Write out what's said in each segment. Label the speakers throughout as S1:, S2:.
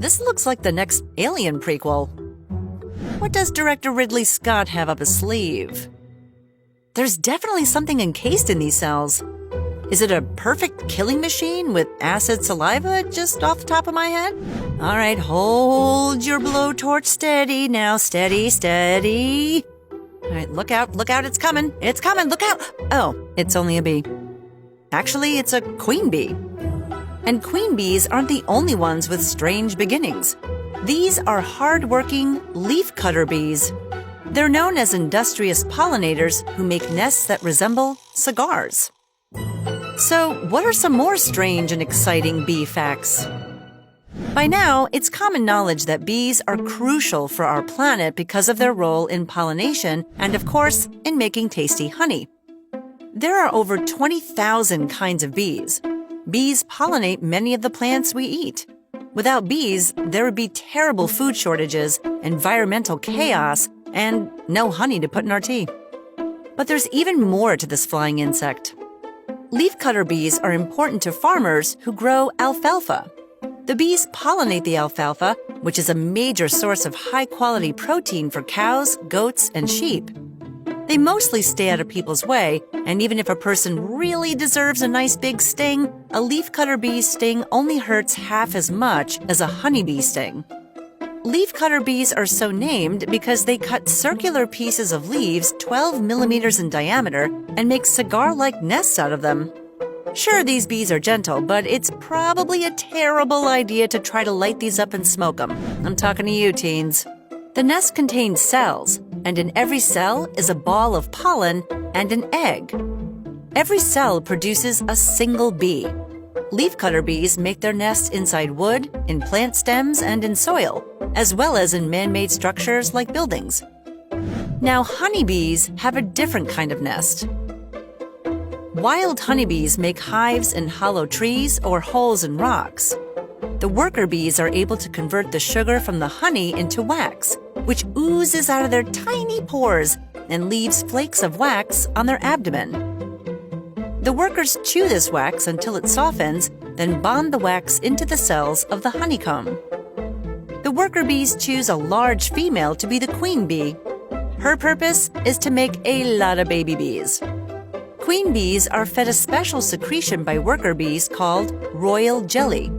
S1: this looks like the next Alien prequel. What does director Ridley Scott have up his sleeve? There's definitely something encased in these cells. Is it a perfect killing machine with acid saliva just off the top of my head? All right, hold your blowtorch steady now. Steady, steady. All right, look out, it's coming. It's coming, look out. Oh, it's only a bee. Actually, it's a queen bee. And queen bees aren't the only ones with strange beginnings. These are hard-working leafcutter bees. They're known as industrious pollinators who make nests that resemble cigars. So, what are some more strange and exciting bee facts? By now, it's common knowledge that bees are crucial for our planet because of their role in pollination and, of course, in making tasty honey. There are over 20,000 kinds of bees. Bees pollinate many of the plants we eat. Without bees, there would be terrible food shortages, environmental chaos, and no honey to put in our tea. But there's even more to this flying insect. Leafcutter bees are important to farmers who grow alfalfa. The bees pollinate the alfalfa, which is a major source of high-quality protein for cows, goats, and sheep. They mostly stay out of people's way, and even if a person really deserves a nice big sting, a leafcutter bee's sting only hurts half as much as a honeybee sting. Leafcutter bees are so named because they cut circular pieces of leaves 12 millimeters in diameter and make cigar-like nests out of them. Sure, these bees are gentle, but it's probably a terrible idea to try to light these up and smoke them. I'm talking to you, teens. The nest contains cells, and in every cell is a ball of pollen and an egg. Every cell produces a single bee. Leafcutter bees make their nests inside wood, in plant stems, and in soil, as well as in man-made structures like buildings. Now, honeybees have a different kind of nest. Wild honeybees make hives in hollow trees or holes in rocks. The worker bees are able to convert the sugar from the honey into wax, which oozes out of their tiny pores and leaves flakes of wax on their abdomen. The workers chew this wax until it softens, then bond the wax into the cells of the honeycomb. The worker bees choose a large female to be the queen bee. Her purpose is to make a lot of baby bees. Queen bees are fed a special secretion by worker bees called royal jelly.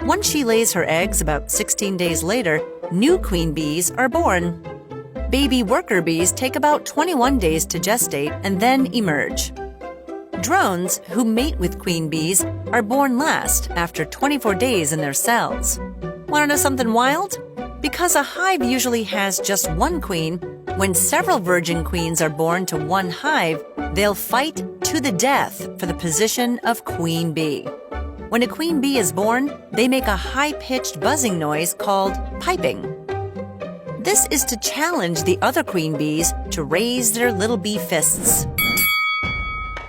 S1: Once she lays her eggs about 16 days later, new queen bees are born. Baby worker bees take about 21 days to gestate and then emerge. Drones, who mate with queen bees, are born last after 24 days in their cells. Want to know something wild? Because a hive usually has just one queen, when several virgin queens are born to one hive, they'll fight to the death for the position of queen bee. When a queen bee is born, they make a high-pitched buzzing noise called piping. This is to challenge the other queen bees to raise their little bee fists.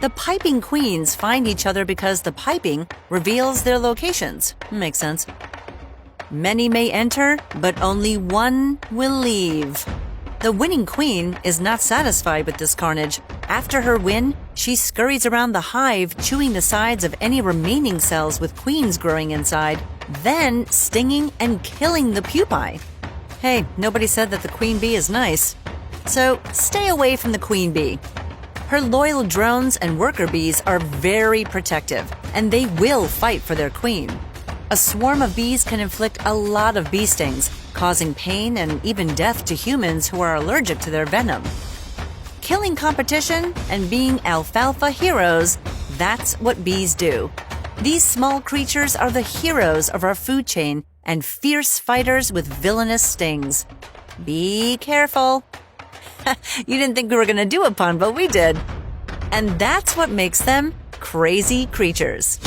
S1: The piping queens find each other because the piping reveals their locations. Makes sense. Many may enter, but only one will leave. The winning queen is not satisfied with this carnage. After her win, she scurries around the hive, chewing the sides of any remaining cells with queens growing inside, then stinging and killing the pupae. Hey, nobody said that the queen bee is nice. So stay away from the queen bee. Her loyal drones and worker bees are very protective, and they will fight for their queen. A swarm of bees can inflict a lot of bee stings, causing pain and even death to humans who are allergic to their venom. Killing competition and being alfalfa heroes, that's what bees do. These small creatures are the heroes of our food chain and fierce fighters with villainous stings. Be careful. You didn't think we were going to do a pun, but we did. And that's what makes them crazy creatures.